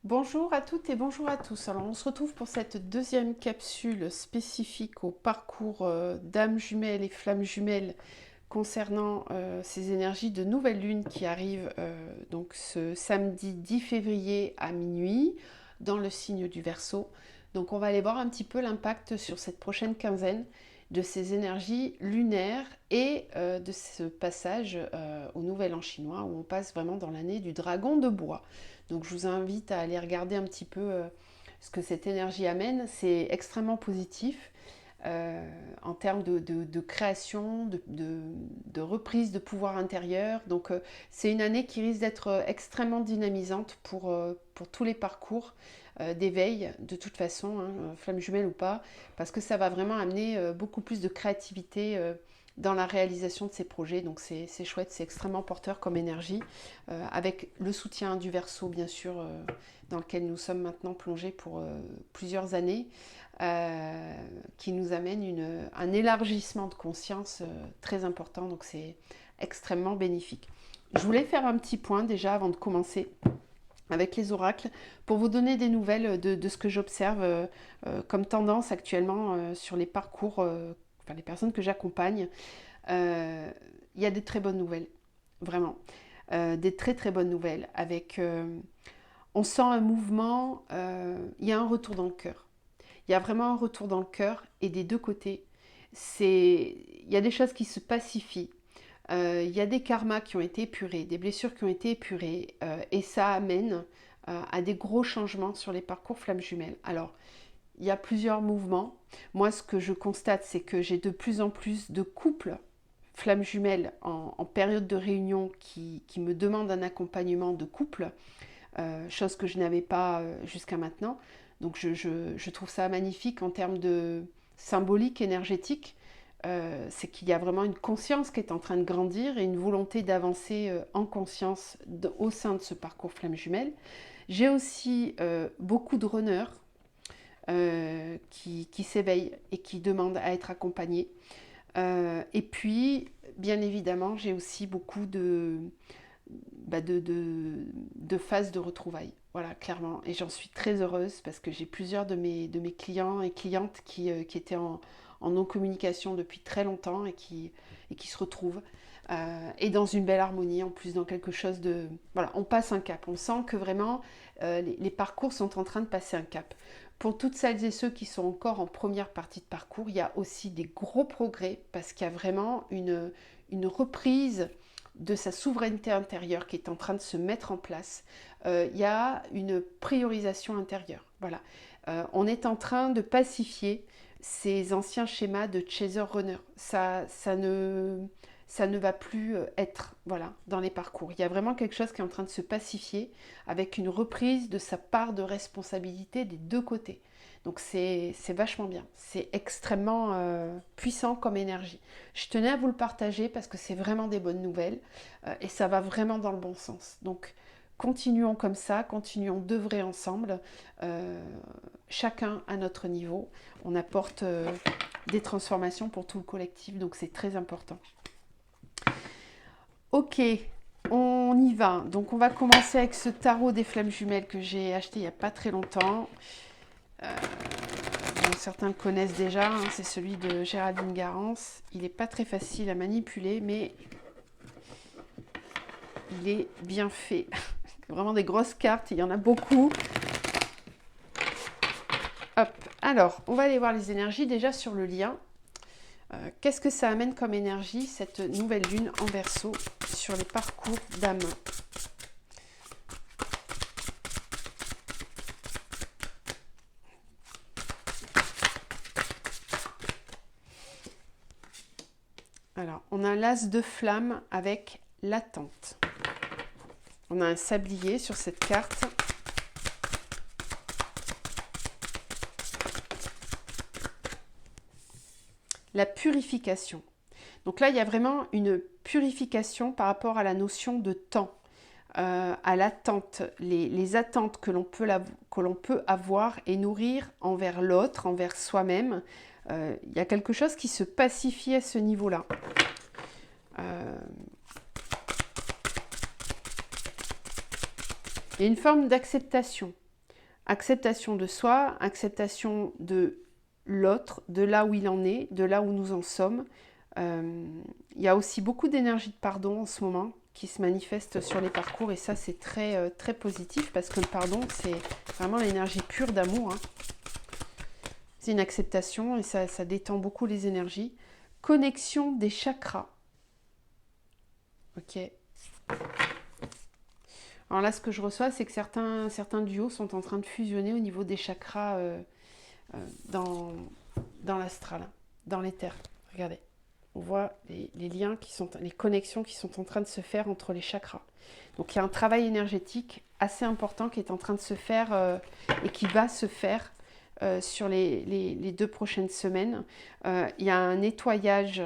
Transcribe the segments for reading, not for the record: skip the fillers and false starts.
Bonjour à toutes et bonjour à tous. Alors on se retrouve pour cette deuxième capsule spécifique au parcours d'âme jumelle et flamme jumelle concernant ces énergies de nouvelle lune qui arrivent donc ce samedi 10 février à minuit dans le signe du Verseau. Donc on va aller voir un petit peu l'impact sur cette prochaine quinzaine de ces énergies lunaires et de ce passage au Nouvel An chinois où on passe vraiment dans l'année du dragon de bois. Donc je vous invite à aller regarder un petit peu ce que cette énergie amène. C'est extrêmement positif en termes de création, de reprise de pouvoir intérieur. Donc c'est une année qui risque d'être extrêmement dynamisante pour tous les parcours d'éveil, de toute façon, hein, flamme jumelle ou pas, parce que ça va vraiment amener beaucoup plus de créativité dans la réalisation de ces projets. Donc c'est chouette, c'est extrêmement porteur comme énergie, avec le soutien du Verseau, bien sûr, dans lequel nous sommes maintenant plongés pour plusieurs années, qui nous amène un élargissement de conscience très important. Donc c'est extrêmement bénéfique. Je voulais faire un petit point déjà avant de commencer avec les oracles pour vous donner des nouvelles de ce que j'observe comme tendance actuellement sur les parcours, enfin les personnes que j'accompagne. Il y a des très bonnes nouvelles, vraiment. Des très très bonnes nouvelles avec on sent un mouvement, il y a un retour dans le cœur. Il y a vraiment un retour dans le cœur et des deux côtés. Il y a des choses qui se pacifient. Il y a des karmas qui ont été épurés, des blessures qui ont été épurées, et ça amène à des gros changements sur les parcours flammes jumelles. Alors, il y a plusieurs mouvements. Moi, ce que je constate, c'est que j'ai de plus en plus de couples flammes jumelles en période de réunion qui me demandent un accompagnement de couple, chose que je n'avais pas jusqu'à maintenant. Donc je trouve ça magnifique en termes de symbolique énergétique. C'est qu'il y a vraiment une conscience qui est en train de grandir et une volonté d'avancer en conscience au sein de ce parcours flamme jumelle. J'ai aussi beaucoup de runners qui s'éveillent et qui demandent à être accompagnés. Et puis, bien évidemment, j'ai aussi beaucoup de phases de retrouvailles. Voilà, clairement. Et j'en suis très heureuse parce que j'ai plusieurs de mes clients et clientes qui étaient en non-communication depuis très longtemps et qui se retrouvent. Et dans une belle harmonie, en plus dans quelque chose de... Voilà, on passe un cap. On sent que vraiment les parcours sont en train de passer un cap. Pour toutes celles et ceux qui sont encore en première partie de parcours, il y a aussi des gros progrès parce qu'il y a vraiment une reprise de sa souveraineté intérieure qui est en train de se mettre en place. Il y a une priorisation intérieure. Voilà. On est en train de pacifier ces anciens schémas de chaser-runner. Ça ne va plus être voilà, dans les parcours. Il y a vraiment quelque chose qui est en train de se pacifier avec une reprise de sa part de responsabilité des deux côtés. Donc c'est vachement bien, c'est extrêmement puissant comme énergie. Je tenais à vous le partager parce que c'est vraiment des bonnes nouvelles et ça va vraiment dans le bon sens. Donc continuons comme ça, continuons d'œuvrer ensemble, chacun à notre niveau. On apporte des transformations pour tout le collectif, donc c'est très important. Ok, on y va. Donc on va commencer avec ce tarot des flammes jumelles que j'ai acheté il n'y a pas très longtemps. Certains le connaissent déjà, hein, c'est celui de Géraldine Garance. Il n'est pas très facile à manipuler, mais il est bien fait. Vraiment des grosses cartes, il y en a beaucoup. Hop, alors, on va aller voir les énergies déjà sur le lien. Qu'est-ce que ça amène comme énergie, cette nouvelle lune en Verseau sur les parcours d'âme? Alors, on a l'as de flamme avec l'attente. On a un sablier sur cette carte. La purification. Donc là, il y a vraiment une purification par rapport à la notion de temps, à l'attente, les attentes que l'on peut avoir et nourrir envers l'autre, envers soi-même. Il y a quelque chose qui se pacifie à ce niveau-là. Il y a une forme d'acceptation Acceptation de soi, acceptation de l'autre, de là où il en est, de là où nous en sommes. Il y a aussi beaucoup d'énergie de pardon en ce moment qui se manifeste sur les parcours et ça c'est très, très positif parce que le pardon c'est vraiment l'énergie pure d'amour. Hein. C'est une acceptation et ça détend beaucoup les énergies. Connexion des chakras. Ok. Alors là, ce que je reçois, c'est que certains duos sont en train de fusionner au niveau des chakras dans, dans l'astral, dans l'éther. Regardez. On voit les liens les connexions qui sont en train de se faire entre les chakras. Donc il y a un travail énergétique assez important qui est en train de se faire et qui va se faire sur les 2 prochaines semaines. Il y a un nettoyage.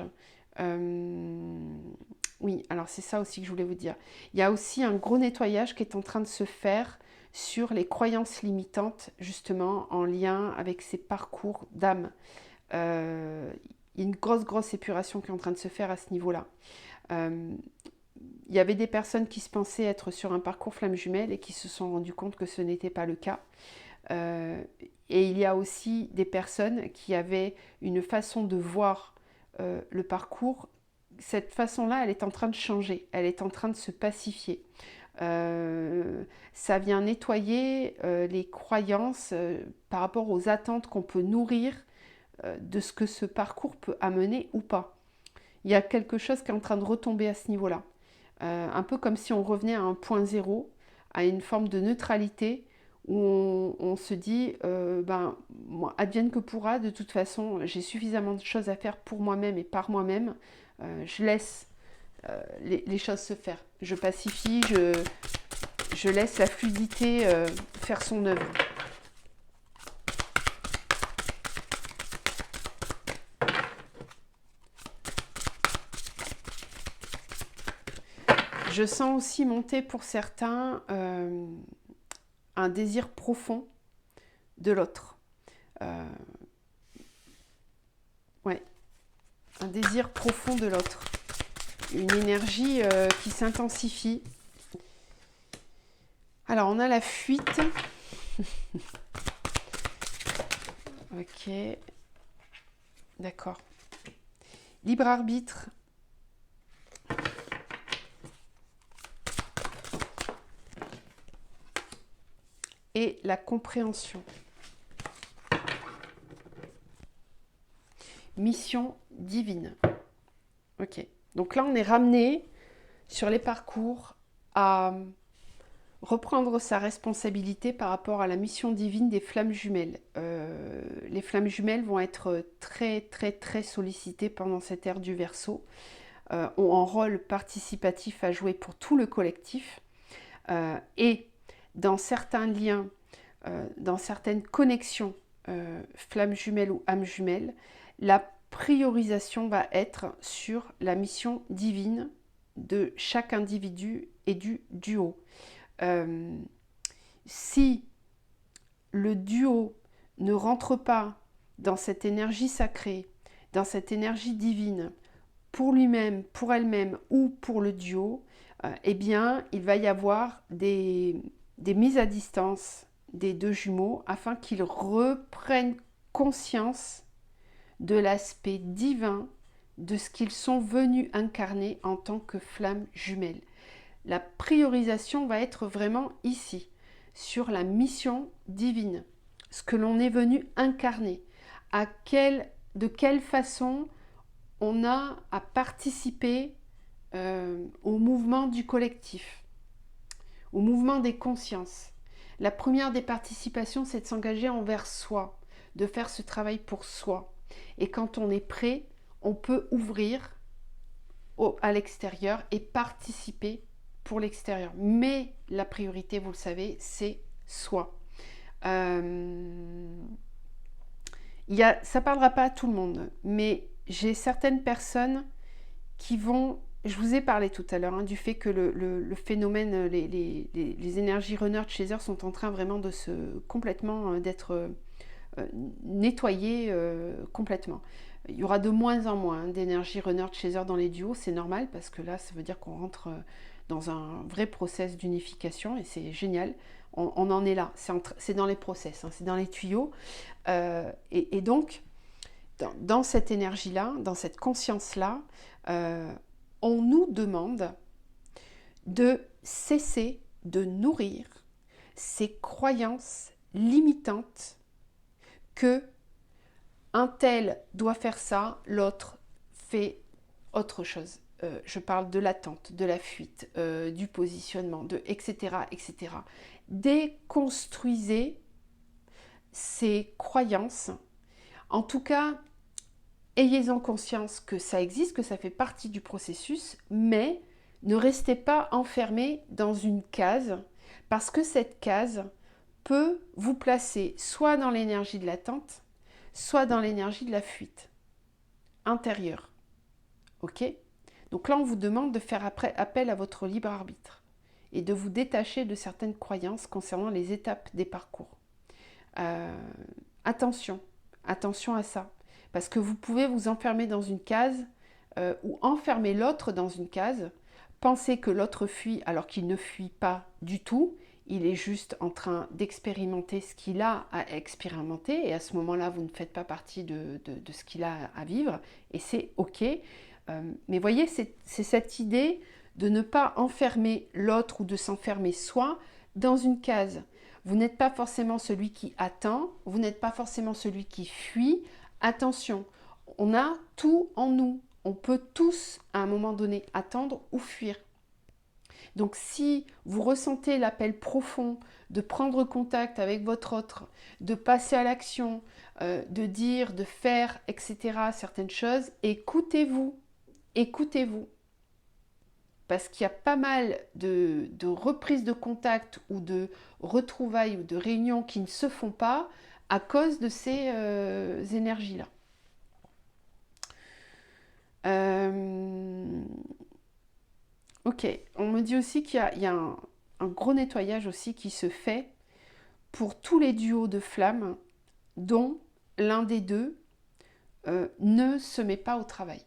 Oui, alors c'est ça aussi que je voulais vous dire. Il y a aussi un gros nettoyage qui est en train de se faire sur les croyances limitantes, justement en lien avec ces parcours d'âme. Il y a une grosse épuration qui est en train de se faire à ce niveau-là. Il y avait des personnes qui se pensaient être sur un parcours flamme jumelle et qui se sont rendues compte que ce n'était pas le cas. Et il y a aussi des personnes qui avaient une façon de voir le parcours. Cette façon-là, elle est en train de changer, elle est en train de se pacifier. Ça vient nettoyer les croyances par rapport aux attentes qu'on peut nourrir de ce que ce parcours peut amener ou pas. Il y a quelque chose qui est en train de retomber à ce niveau-là. Un peu comme si on revenait à un point zéro, à une forme de neutralité où on se dit, moi, advienne que pourra, de toute façon, j'ai suffisamment de choses à faire pour moi-même et par moi-même. Je laisse les choses se faire. Je pacifie, je laisse la fluidité faire son œuvre. Je sens aussi monter pour certains un désir profond de l'autre. Ouais, un désir profond de l'autre. Une énergie qui s'intensifie. Alors, on a la fuite. Ok. D'accord. Libre arbitre. Et la compréhension. Mission divine. Ok. Donc là, on est ramené sur les parcours à reprendre sa responsabilité par rapport à la mission divine des flammes jumelles. Les flammes jumelles vont être très sollicitées pendant cette ère du Verseau, ont un rôle participatif à jouer pour tout le collectif et dans certains liens, dans certaines connexions flammes jumelles ou âmes jumelles, la priorisation va être sur la mission divine de chaque individu et du duo. Si le duo ne rentre pas dans cette énergie sacrée, dans cette énergie divine, pour lui-même, pour elle-même ou pour le duo, eh bien, il va y avoir des mises à distance des 2 jumeaux afin qu'ils reprennent conscience de l'aspect divin de ce qu'ils sont venus incarner en tant que flammes jumelles. La priorisation va être vraiment ici, sur la mission divine, ce que l'on est venu incarner, de quelle façon on a à participer au mouvement du collectif, au mouvement des consciences. La première des participations, c'est de s'engager envers soi, de faire ce travail pour soi. Et quand on est prêt, on peut ouvrir à l'extérieur et participer pour l'extérieur. Mais la priorité, vous le savez, c'est soi. Ça ne parlera pas à tout le monde, mais j'ai certaines personnes qui vont... Je vous ai parlé tout à l'heure du fait que le phénomène, les énergies runner chaser sont en train vraiment de complètement d'être nettoyées complètement. Il y aura de moins en moins d'énergie runner chaser dans les duos, c'est normal parce que là ça veut dire qu'on rentre dans un vrai process d'unification et c'est génial. On en est là, c'est dans les process, hein, c'est dans les tuyaux. Et donc, dans cette énergie-là, dans cette conscience-là, on nous demande de cesser de nourrir ces croyances limitantes que un tel doit faire ça, l'autre fait autre chose. Je parle de l'attente, de la fuite, du positionnement, etc., etc. Déconstruisez ces croyances. En tout cas, ayez-en conscience que ça existe, que ça fait partie du processus, mais ne restez pas enfermé dans une case, parce que cette case peut vous placer soit dans l'énergie de l'attente, soit dans l'énergie de la fuite intérieure. Ok ? Donc là, on vous demande de faire appel à votre libre arbitre et de vous détacher de certaines croyances concernant les étapes des parcours. Attention à ça, parce que vous pouvez vous enfermer dans une case ou enfermer l'autre dans une case, penser que l'autre fuit alors qu'il ne fuit pas du tout, il est juste en train d'expérimenter ce qu'il a à expérimenter et à ce moment-là, vous ne faites pas partie de ce qu'il a à vivre et c'est ok. Mais voyez, c'est cette idée de ne pas enfermer l'autre ou de s'enfermer soi dans une case. Vous n'êtes pas forcément celui qui attend, vous n'êtes pas forcément celui qui fuit. Attention, on a tout en nous. On peut tous, à un moment donné, attendre ou fuir. Donc si vous ressentez l'appel profond de prendre contact avec votre autre, de passer à l'action, de dire, de faire, etc., certaines choses, écoutez-vous. Écoutez-vous. Parce qu'il y a pas mal de reprises de contact ou de retrouvailles ou de réunions qui ne se font pas à cause de ces énergies-là. Ok, on me dit aussi qu'il y a un gros nettoyage aussi qui se fait pour tous les duos de flammes dont l'un des deux ne se met pas au travail,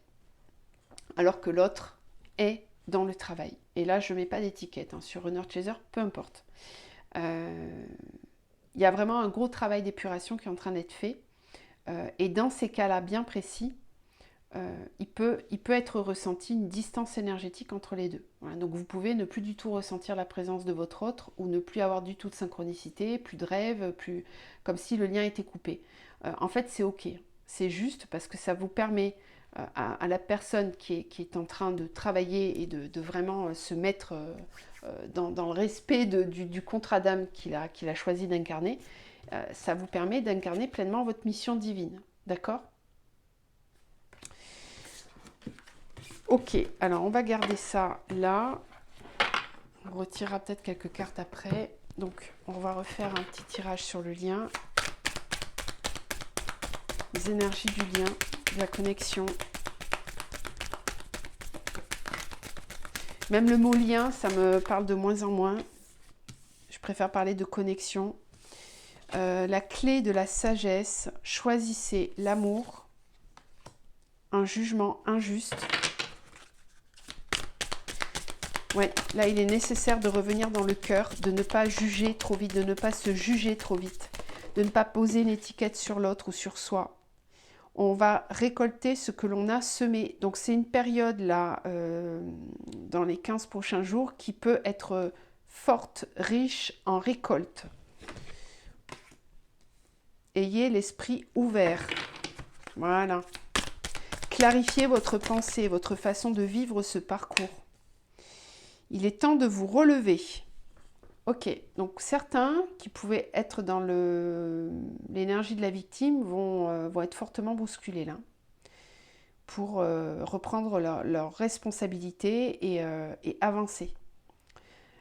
alors que l'autre est dans le travail. Et là, je ne mets pas d'étiquette hein, sur Runner Chaser, peu importe. Il y a vraiment un gros travail d'épuration qui est en train d'être fait. Et dans ces cas-là bien précis, il peut être ressenti une distance énergétique entre les deux. Voilà, donc vous pouvez ne plus du tout ressentir la présence de votre autre ou ne plus avoir du tout de synchronicité, plus de rêve, plus comme si le lien était coupé. En fait, c'est ok. C'est juste parce que ça vous permet à la personne qui est en train de travailler et de vraiment se mettre dans le respect du contrat d'âme qu'il a choisi d'incarner, ça vous permet d'incarner pleinement votre mission divine. D'accord ? Ok, alors on va garder ça là. On retirera peut-être quelques cartes après. Donc on va refaire un petit tirage sur le lien. Les énergies du lien, de la connexion. Même le mot lien, ça me parle de moins en moins. Je préfère parler de connexion. La clé de la sagesse, choisissez l'amour, un jugement injuste. Ouais, là il est nécessaire de revenir dans le cœur, de ne pas juger trop vite, de ne pas se juger trop vite, de ne pas poser une étiquette sur l'autre ou sur soi. On va récolter ce que l'on a semé. Donc c'est une période là, dans les 15 prochains jours, qui peut être forte, riche en récolte. Ayez l'esprit ouvert. Voilà. Clarifiez votre pensée, votre façon de vivre ce parcours. Il est temps de vous relever. Ok, donc certains qui pouvaient être dans l'énergie de la victime vont être fortement bousculés là, pour reprendre leur responsabilité et avancer.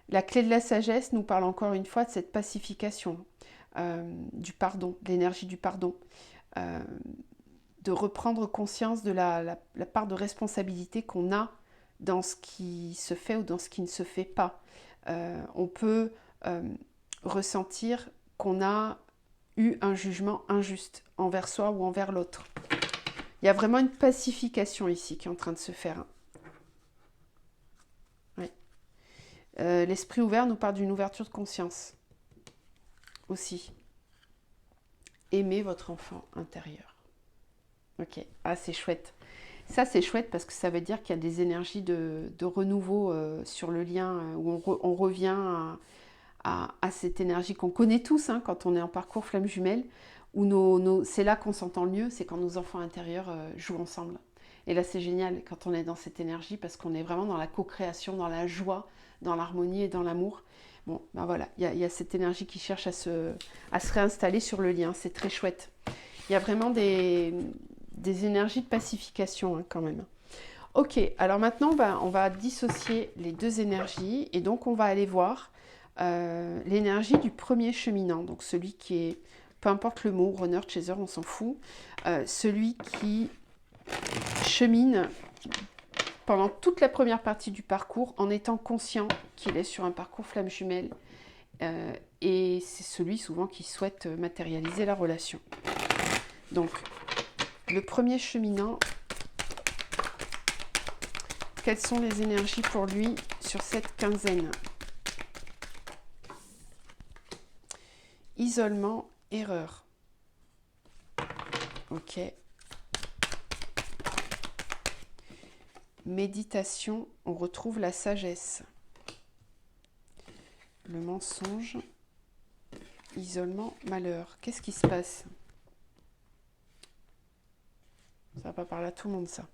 La clé de la sagesse nous parle encore une fois de cette pacification, du pardon, de l'énergie du pardon, de reprendre conscience de la part de responsabilité qu'on a dans ce qui se fait ou dans ce qui ne se fait pas. On peut ressentir qu'on a eu un jugement injuste envers soi ou envers l'autre. Il y a vraiment une pacification ici qui est en train de se faire. Ouais. L'esprit ouvert nous parle d'une ouverture de conscience. aussi. Aimez votre enfant intérieur. Ok, ah c'est chouette. Ça c'est chouette parce que ça veut dire qu'il y a des énergies de renouveau sur le lien où on revient à cette énergie qu'on connaît tous hein, quand on est en parcours flamme jumelle, où c'est là qu'on s'entend le mieux, c'est quand nos enfants intérieurs jouent ensemble. Et là c'est génial quand on est dans cette énergie parce qu'on est vraiment dans la co-création, dans la joie, dans l'harmonie et dans l'amour. Bon, ben voilà, il y a cette énergie qui cherche à se réinstaller sur le lien, c'est très chouette. Il y a vraiment des énergies de pacification hein, quand même. Ok, alors maintenant on va dissocier les deux énergies et donc on va aller voir l'énergie du premier cheminant, donc celui qui est, peu importe le mot, runner, chaser, on s'en fout, celui qui chemine pendant toute la première partie du parcours en étant conscient qu'il est sur un parcours flamme jumelle et c'est celui souvent qui souhaite matérialiser la relation. Donc, le premier cheminant, quelles sont les énergies pour lui sur cette quinzaine? Isolement, erreur. Ok. Méditation, on retrouve la sagesse. Le mensonge, isolement, malheur. Qu'est-ce qui se passe? Ça va pas parler à tout le monde, ça.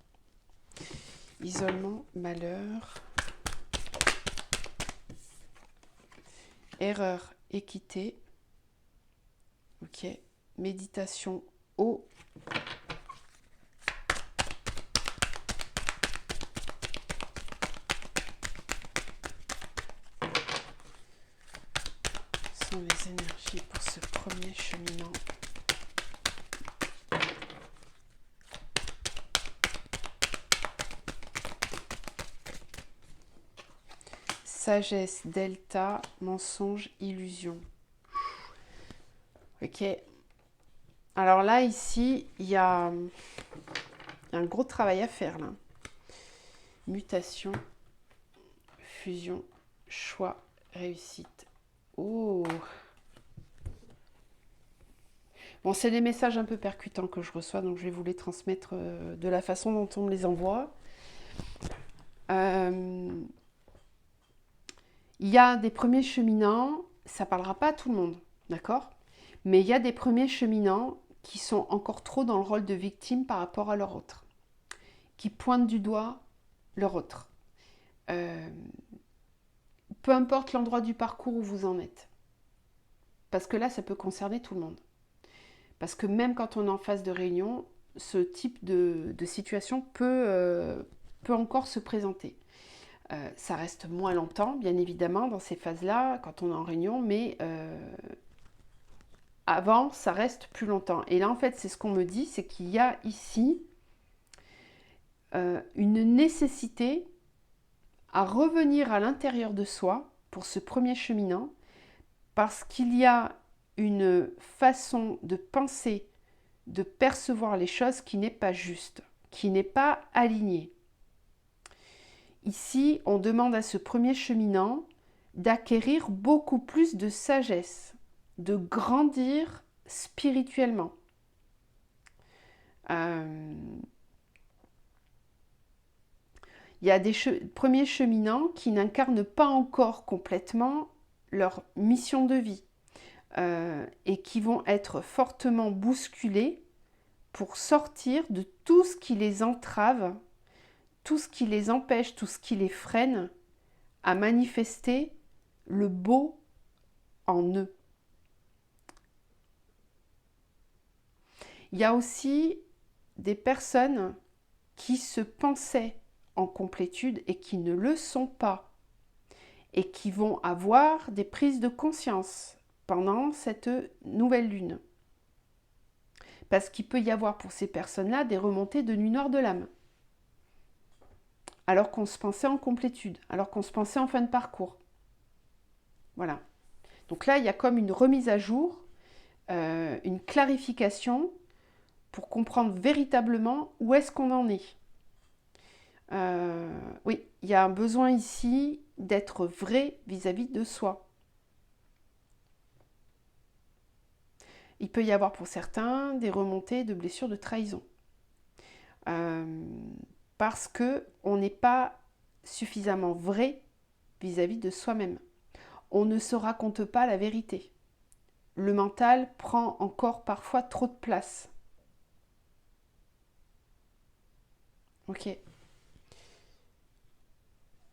Isolement, malheur. Erreur, équité. Ok. Méditation, eau. Sont les énergies pour ce premier cheminant. Sagesse, delta, mensonge, illusion. Ok. Alors là, ici, il y a un gros travail à faire là. Mutation, fusion, choix, réussite. Oh. Bon, c'est des messages un peu percutants que je reçois, donc je vais vous les transmettre de la façon dont on me les envoie. Il y a des premiers cheminants, ça ne parlera pas à tout le monde, d'accord? Mais il y a des premiers cheminants qui sont encore trop dans le rôle de victime par rapport à leur autre, qui pointent du doigt leur autre. Peu importe l'endroit du parcours où vous en êtes. Parce que là, ça peut concerner tout le monde. Parce que même quand on est en phase de réunion, ce type de situation peut encore se présenter. Ça reste moins longtemps, bien évidemment, dans ces phases-là, quand on est en réunion, mais avant, ça reste plus longtemps. Et là, en fait, c'est ce qu'on me dit, c'est qu'il y a ici une nécessité à revenir à l'intérieur de soi pour ce premier cheminant, parce qu'il y a une façon de penser, de percevoir les choses qui n'est pas juste, qui n'est pas alignée. Ici, on demande à ce premier cheminant d'acquérir beaucoup plus de sagesse, de grandir spirituellement. Il y a des premiers cheminants qui n'incarnent pas encore complètement leur mission de vie et qui vont être fortement bousculés pour sortir de tout ce qui les entrave, tout ce qui les empêche, tout ce qui les freine à manifester le beau en eux. Il y a aussi des personnes qui se pensaient en complétude et qui ne le sont pas et qui vont avoir des prises de conscience pendant cette nouvelle lune. Parce qu'il peut y avoir pour ces personnes-là des remontées de nuit noire de l'âme. Alors qu'on se pensait en complétude, alors qu'on se pensait en fin de parcours. Voilà. Donc là, il y a comme une remise à jour, une clarification pour comprendre véritablement où est-ce qu'on en est. Oui, il y a un besoin ici d'être vrai vis-à-vis de soi. Il peut y avoir pour certains des remontées de blessures de trahison. Parce qu'on n'est pas suffisamment vrai vis-à-vis de soi-même. On ne se raconte pas la vérité. Le mental prend encore parfois trop de place. Ok,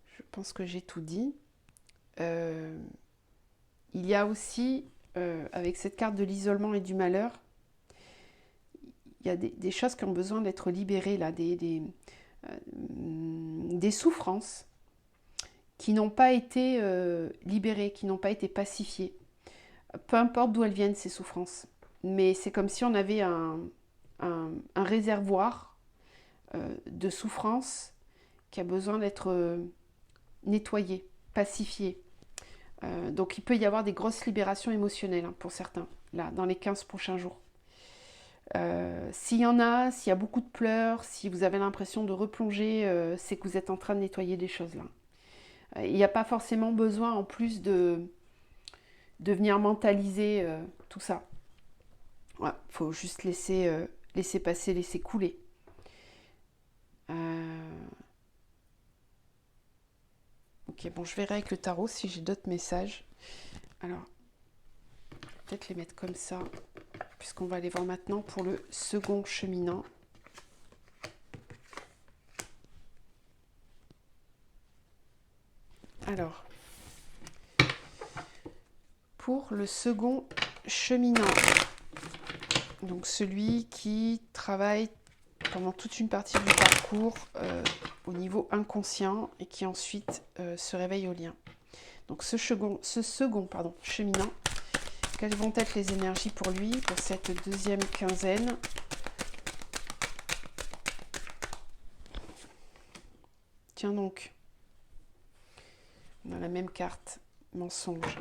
je pense que j'ai tout dit. Il y a aussi, avec cette carte de l'isolement et du malheur, il y a des choses qui ont besoin d'être libérées, là, des souffrances qui n'ont pas été libérées, qui n'ont pas été pacifiées. Peu importe d'où elles viennent, ces souffrances. Mais c'est comme si on avait un réservoir de souffrance qui a besoin d'être nettoyé, pacifié. Donc il peut y avoir des grosses libérations émotionnelles pour certains, là, dans les 15 prochains jours. S'il y en a, s'il y a beaucoup de pleurs, si vous avez l'impression de replonger, c'est que vous êtes en train de nettoyer des choses là. Il n'y a pas forcément besoin en plus de venir mentaliser tout ça. Il faut juste laisser passer, laisser couler. Ok, bon, je verrai avec le tarot si j'ai d'autres messages. Alors, peut-être les mettre comme ça, puisqu'on va aller voir maintenant pour le second cheminant. Alors, pour le second cheminant, donc celui qui travaille pendant toute une partie du parcours au niveau inconscient et qui ensuite se réveille au lien. Donc ce second cheminant, quelles vont être les énergies pour lui, pour cette deuxième quinzaine? Tiens donc, on a la même carte, mensonge.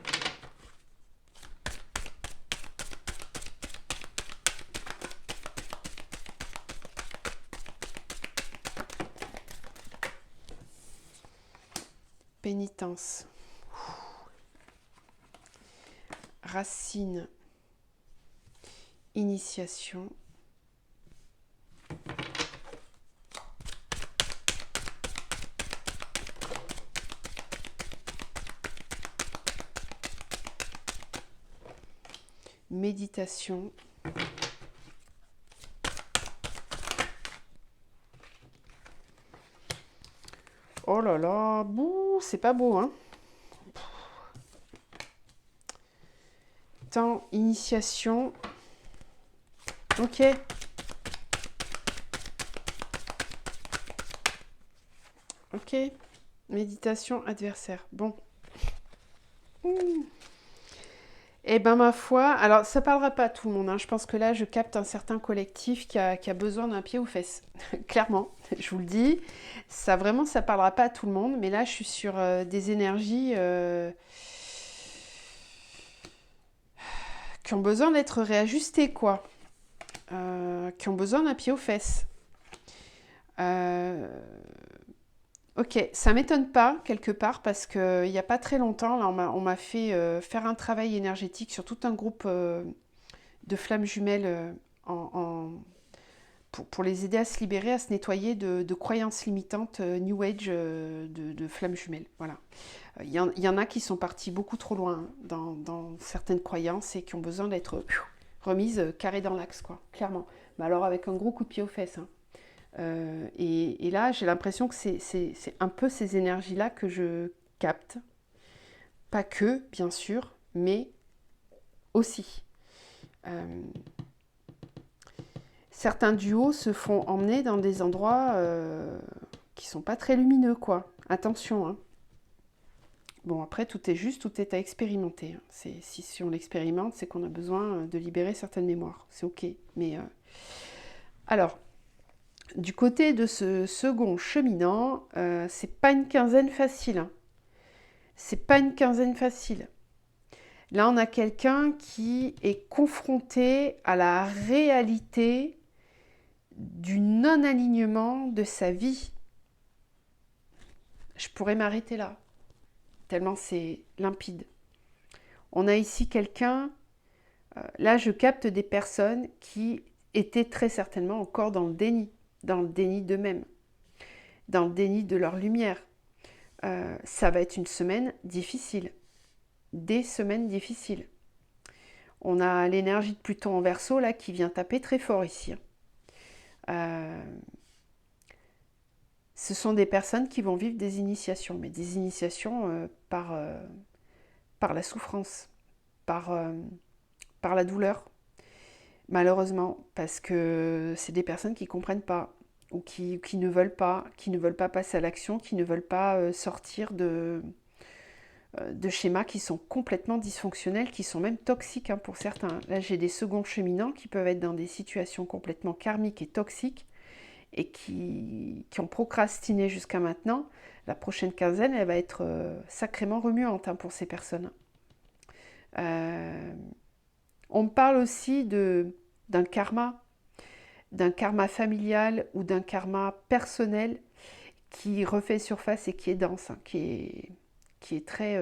Pénitence. Racine. Initiation. Méditation. Oh là là, bouh, c'est pas beau, hein. Temps, initiation. Ok. Ok. Méditation, adversaire. Bon. Eh ben ma foi, alors ça parlera pas à tout le monde, hein. Je pense que là je capte un certain collectif qui a besoin d'un pied aux fesses. Clairement, je vous le dis. Ça vraiment, ça parlera pas à tout le monde, mais là je suis sur des énergies qui ont besoin d'être réajustées, quoi. Qui ont besoin d'un pied aux fesses. Ok, ça m'étonne pas quelque part parce qu'il n'y a pas très longtemps, là, on m'a fait faire un travail énergétique sur tout un groupe de flammes jumelles pour les aider à se libérer, à se nettoyer de croyances limitantes New Age de flammes jumelles. Voilà. Il y en a qui sont partis beaucoup trop loin dans certaines croyances et qui ont besoin d'être remises carré dans l'axe, quoi, clairement. Mais alors avec un gros coup de pied aux fesses, hein. Et là, j'ai l'impression que c'est un peu ces énergies-là que je capte. Pas que, bien sûr, mais aussi. Certains duos se font emmener dans des endroits qui sont pas très lumineux, quoi. Attention, hein. Bon, après, tout est juste, tout est à expérimenter. Si on l'expérimente, c'est qu'on a besoin de libérer certaines mémoires. C'est ok. Mais alors, du côté de ce second cheminant, c'est pas une quinzaine facile, hein. C'est pas une quinzaine facile. Là, on a quelqu'un qui est confronté à la réalité du non-alignement de sa vie. Je pourrais m'arrêter là, tellement c'est limpide. On a ici quelqu'un Là, je capte des personnes qui étaient très certainement encore dans le déni d'eux-mêmes, dans le déni de leur lumière. Ça va être une semaine difficile, des semaines difficiles. On a l'énergie de Pluton en Verseau là qui vient taper très fort ici. Ce sont des personnes qui vont vivre des initiations, mais des initiations par la souffrance, par la douleur, malheureusement, parce que c'est des personnes qui ne comprennent pas ou qui ne veulent pas, passer à l'action, qui ne veulent pas sortir de schémas qui sont complètement dysfonctionnels, qui sont même toxiques hein, pour certains. Là, j'ai des seconds cheminants qui peuvent être dans des situations complètement karmiques et toxiques et qui ont procrastiné jusqu'à maintenant. La prochaine quinzaine, elle va être sacrément remuante hein, pour ces personnes. On me parle aussi d'un karma familial ou d'un karma personnel qui refait surface et qui est dense, hein, qui est très,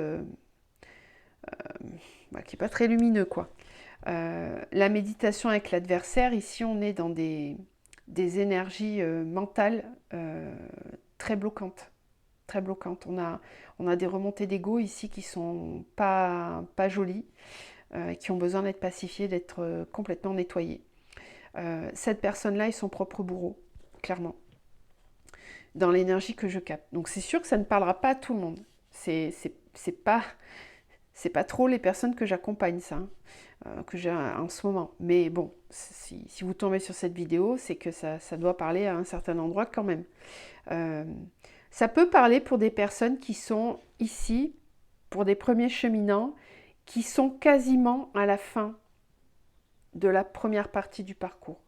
qui est pas très lumineux quoi. La méditation avec l'adversaire, ici on est dans des énergies mentales très bloquantes. Très bloquantes. On a des remontées d'ego ici qui sont pas jolies, qui ont besoin d'être pacifiées, d'être complètement nettoyées. Cette personne-là est son propre bourreau, clairement, dans l'énergie que je capte. Donc c'est sûr que ça ne parlera pas à tout le monde. C'est pas trop les personnes que j'accompagne, ça, que j'ai en ce moment. Mais bon, si vous tombez sur cette vidéo, c'est que ça doit parler à un certain endroit quand même. Ça peut parler pour des personnes qui sont ici, pour des premiers cheminants, qui sont quasiment à la fin de la première partie du parcours.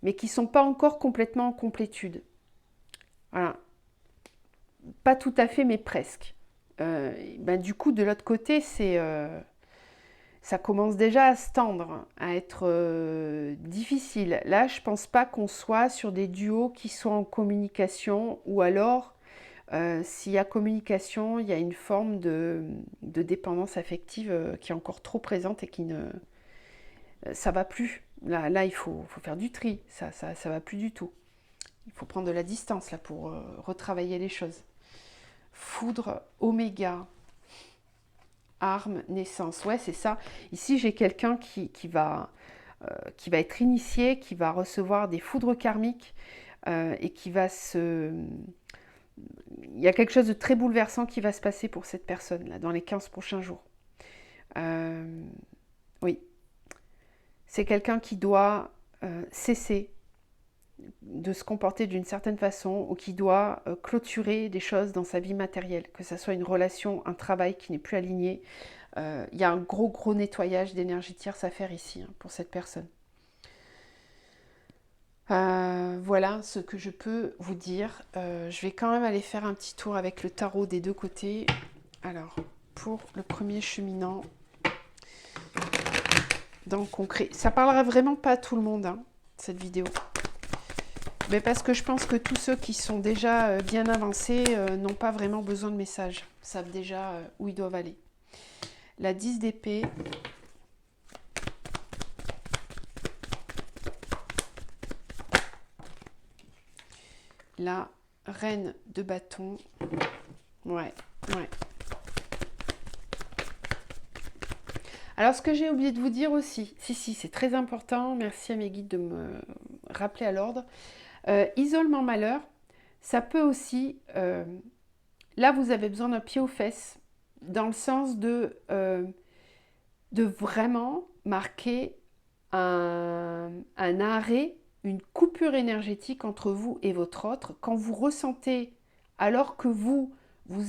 Mais qui ne sont pas encore complètement en complétude. Voilà. Pas tout à fait, mais presque. Du coup, de l'autre côté, ça commence déjà à se tendre, à être difficile. Là, je pense pas qu'on soit sur des duos qui soient en communication, ou alors, s'il y a communication, il y a une forme de dépendance affective qui est encore trop présente et qui ne... ça va plus. Là il faut faire du tri, ça va plus du tout. Il faut prendre de la distance là pour retravailler les choses. Foudre, oméga, arme, naissance. Ouais, c'est ça. Ici, j'ai quelqu'un qui va être initié, qui va recevoir des foudres karmiques et qui va se... Il y a quelque chose de très bouleversant qui va se passer pour cette personne là dans les 15 prochains jours. Oui. C'est quelqu'un qui doit cesser de se comporter d'une certaine façon ou qui doit clôturer des choses dans sa vie matérielle, que ce soit une relation, un travail qui n'est plus aligné. Il y a un gros nettoyage d'énergie tierce à faire ici hein, pour cette personne. Voilà ce que je peux vous dire. Je vais quand même aller faire un petit tour avec le tarot des deux côtés. Alors, pour le premier cheminant, dans le concret, ça parlera vraiment pas à tout le monde, hein, cette vidéo. Mais parce que je pense que tous ceux qui sont déjà bien avancés n'ont pas vraiment besoin de messages, savent déjà où ils doivent aller. La 10 d'épée. La reine de bâton. Ouais. Alors, ce que j'ai oublié de vous dire aussi, si, c'est très important, merci à mes guides de me rappeler à l'ordre. Isolement malheur, ça peut aussi... là, vous avez besoin d'un pied aux fesses, dans le sens de vraiment marquer un arrêt, une coupure énergétique entre vous et votre autre. Quand vous ressentez, alors que vous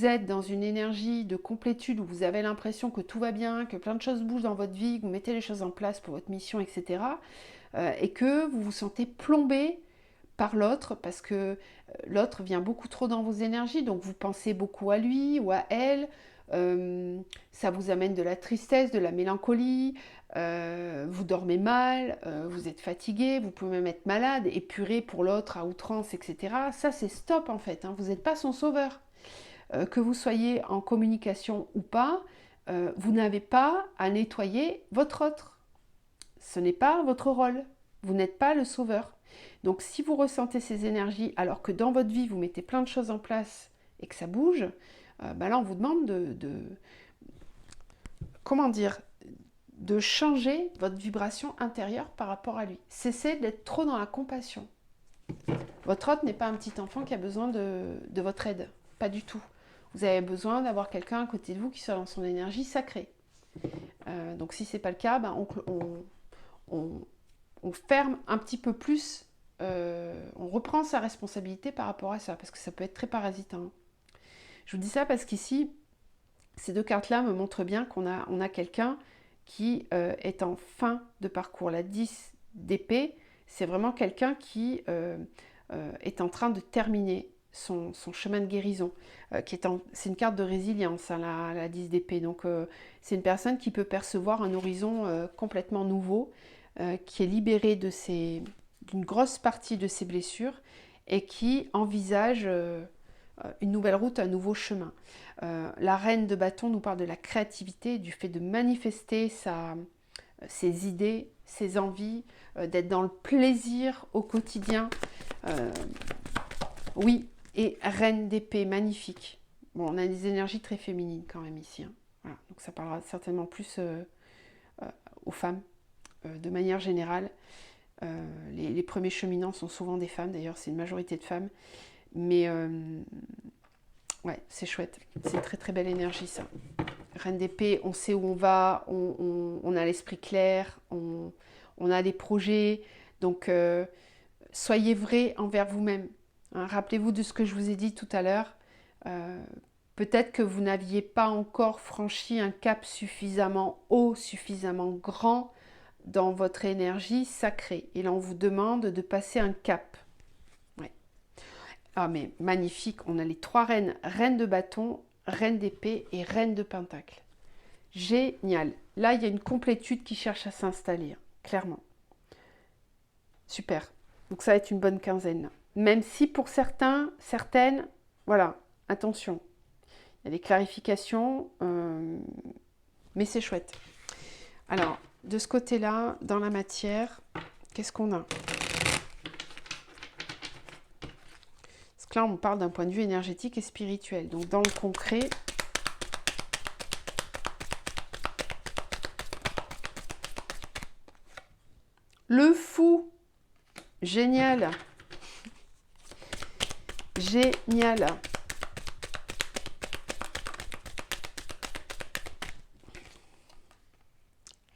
êtes dans une énergie de complétude où vous avez l'impression que tout va bien, que plein de choses bougent dans votre vie, que vous mettez les choses en place pour votre mission, etc. Et que vous vous sentez plombé par l'autre parce que l'autre vient beaucoup trop dans vos énergies, donc vous pensez beaucoup à lui ou à elle. Ça vous amène de la tristesse, de la mélancolie, vous dormez mal, vous êtes fatigué, vous pouvez même être malade, épuré pour l'autre à outrance, etc. Ça c'est stop en fait, hein. Vous n'êtes pas son sauveur. Que vous soyez en communication ou pas, vous n'avez pas à nettoyer votre autre. Ce n'est pas votre rôle. Vous n'êtes pas le sauveur. Donc si vous ressentez ces énergies alors que dans votre vie vous mettez plein de choses en place et que ça bouge, là on vous demande comment dire, de changer votre vibration intérieure par rapport à lui. Cessez d'être trop dans la compassion. Votre hôte n'est pas un petit enfant qui a besoin de votre aide. Pas du tout. Vous avez besoin d'avoir quelqu'un à côté de vous qui soit dans son énergie sacrée. Donc si ce n'est pas le cas, on ferme un petit peu plus, on reprend sa responsabilité par rapport à ça, parce que ça peut être très parasitant. Je vous dis ça parce qu'ici, ces deux cartes-là me montrent bien qu'on a quelqu'un qui est en fin de parcours. La 10 d'épée, c'est vraiment quelqu'un qui est en train de terminer son chemin de guérison. C'est une carte de résilience, hein, la 10 d'épée. Donc c'est une personne qui peut percevoir un horizon complètement nouveau, qui est libérée d'une grosse partie de ses blessures et qui envisage une nouvelle route, un nouveau chemin. La reine de bâton nous parle de la créativité, du fait de manifester ses idées, ses envies, d'être dans le plaisir au quotidien. Oui, et reine d'épée, magnifique. Bon, on a des énergies très féminines quand même ici. Hein. Voilà. Donc ça parlera certainement plus aux femmes, de manière générale. Les premiers cheminants sont souvent des femmes, d'ailleurs c'est une majorité de femmes. Mais ouais, c'est chouette. C'est une très très belle énergie ça. Reine d'épée, on sait où on va, on a l'esprit clair, on a des projets. Donc soyez vrai envers vous-même. Hein, rappelez-vous de ce que je vous ai dit tout à l'heure. Peut-être que vous n'aviez pas encore franchi un cap suffisamment haut, suffisamment grand dans votre énergie sacrée. Et là, on vous demande de passer un cap. Ouais. Ah, mais magnifique. On a les trois reines. Reine de bâton, reine d'épée et reine de pentacle. Génial. Là, il y a une complétude qui cherche à s'installer, hein, clairement. Super. Donc ça va être une bonne quinzaine. Même si pour certaines, voilà, attention. Il y a des clarifications, mais c'est chouette. Alors, de ce côté-là, dans la matière, qu'est-ce qu'on a? Parce que là, on parle d'un point de vue énergétique et spirituel. Donc, dans le concret, le fou, génial, génial.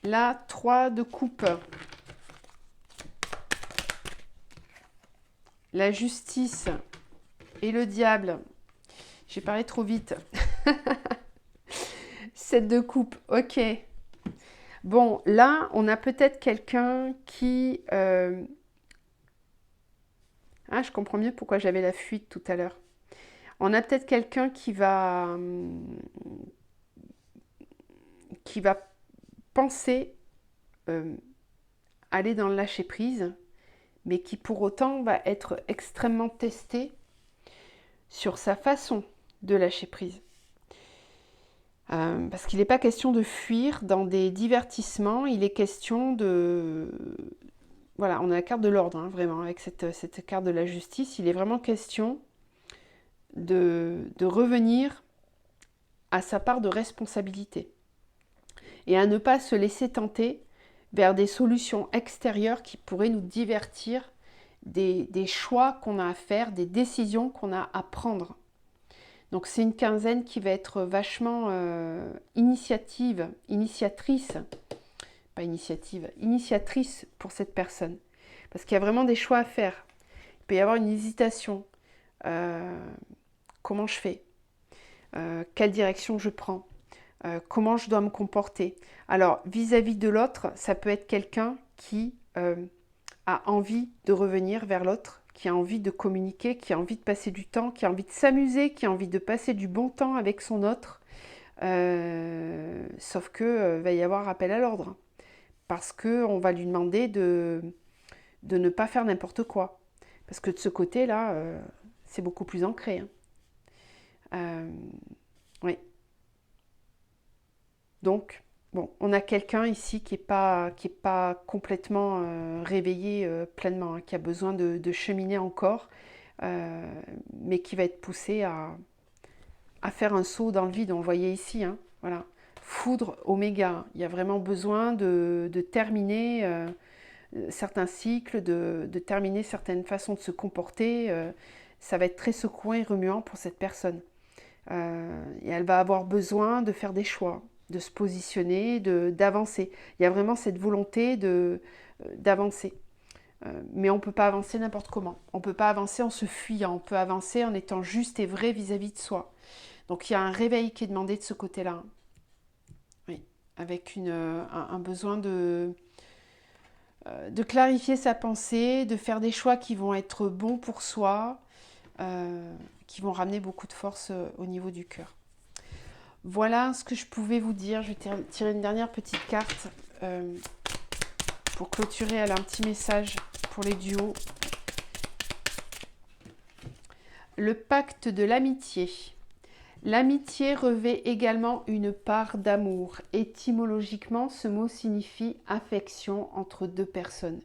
La 3 de coupe. La justice et le diable. J'ai parlé trop vite. 7 de coupe, ok. Bon, là, on a peut-être quelqu'un qui... Ah, je comprends mieux pourquoi j'avais la fuite tout à l'heure. On a peut-être quelqu'un qui va penser aller dans le lâcher-prise, mais qui pour autant va être extrêmement testé sur sa façon de lâcher-prise. Parce qu'il n'est pas question de fuir dans des divertissements, il est question de... Voilà, on a la carte de l'ordre, hein, vraiment, avec cette carte de la justice. Il est vraiment question de revenir à sa part de responsabilité et à ne pas se laisser tenter vers des solutions extérieures qui pourraient nous divertir des choix qu'on a à faire, des décisions qu'on a à prendre. Donc c'est une quinzaine qui va être vachement initiatrice pour cette personne. Parce qu'il y a vraiment des choix à faire. Il peut y avoir une hésitation. Comment je fais? Quelle direction je prends? Comment je dois me comporter? Alors, vis-à-vis de l'autre, ça peut être quelqu'un qui a envie de revenir vers l'autre, qui a envie de communiquer, qui a envie de passer du temps, qui a envie de s'amuser, qui a envie de passer du bon temps avec son autre. Sauf que va y avoir appel à l'ordre. Parce qu'on va lui demander de ne pas faire n'importe quoi. Parce que de ce côté-là, c'est beaucoup plus ancré. Hein. Oui. Donc, bon, on a quelqu'un ici qui est pas complètement réveillé pleinement, hein, qui a besoin de cheminer encore, mais qui va être poussé à faire un saut dans le vide. On le voyait ici, hein, voilà. Foudre oméga. Il y a vraiment besoin de terminer certains cycles, de terminer certaines façons de se comporter. Ça va être très secouant et remuant pour cette personne. Et elle va avoir besoin de faire des choix, de se positionner, d'avancer. Il y a vraiment cette volonté d'avancer. Mais on ne peut pas avancer n'importe comment. On ne peut pas avancer en se fuyant. On peut avancer en étant juste et vrai vis-à-vis de soi. Donc il y a un réveil qui est demandé de ce côté-là. Oui, avec un besoin de clarifier sa pensée, de faire des choix qui vont être bons pour soi, qui vont ramener beaucoup de force au niveau du cœur. Voilà ce que je pouvais vous dire. Je vais tirer une dernière petite carte pour clôturer. Elle a un petit message pour les duos. Le pacte de l'amitié. L'amitié revêt également une part d'amour. Étymologiquement, ce mot signifie affection entre deux personnes.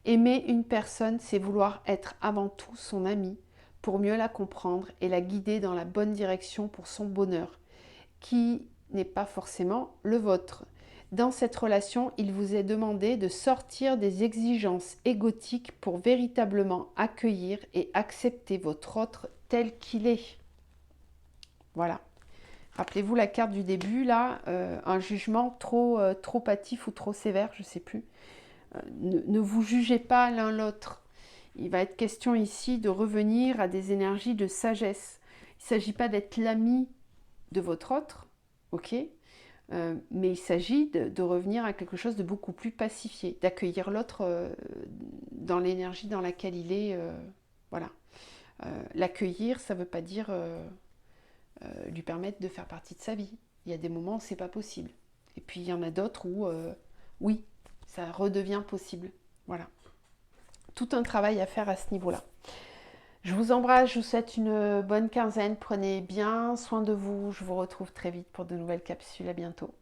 Aimer une personne, c'est vouloir être avant tout son ami pour mieux la comprendre et la guider dans la bonne direction pour son bonheur, qui n'est pas forcément le vôtre. Dans cette relation, il vous est demandé de sortir des exigences égotiques pour véritablement accueillir et accepter votre autre tel qu'il est. Voilà. Rappelez-vous la carte du début, là, un jugement trop hâtif ou trop sévère, je ne sais plus. Ne vous jugez pas l'un l'autre. Il va être question ici de revenir à des énergies de sagesse. Il ne s'agit pas d'être l'ami de votre autre, ok, mais il s'agit de revenir à quelque chose de beaucoup plus pacifié, d'accueillir l'autre dans l'énergie dans laquelle il est. Voilà. L'accueillir, ça ne veut pas dire lui permettre de faire partie de sa vie. Il y a des moments où c'est pas possible. Et puis il y en a d'autres où, oui, ça redevient possible. Voilà. Tout un travail à faire à ce niveau-là. Je vous embrasse, je vous souhaite une bonne quinzaine. Prenez bien soin de vous. Je vous retrouve très vite pour de nouvelles capsules. À bientôt.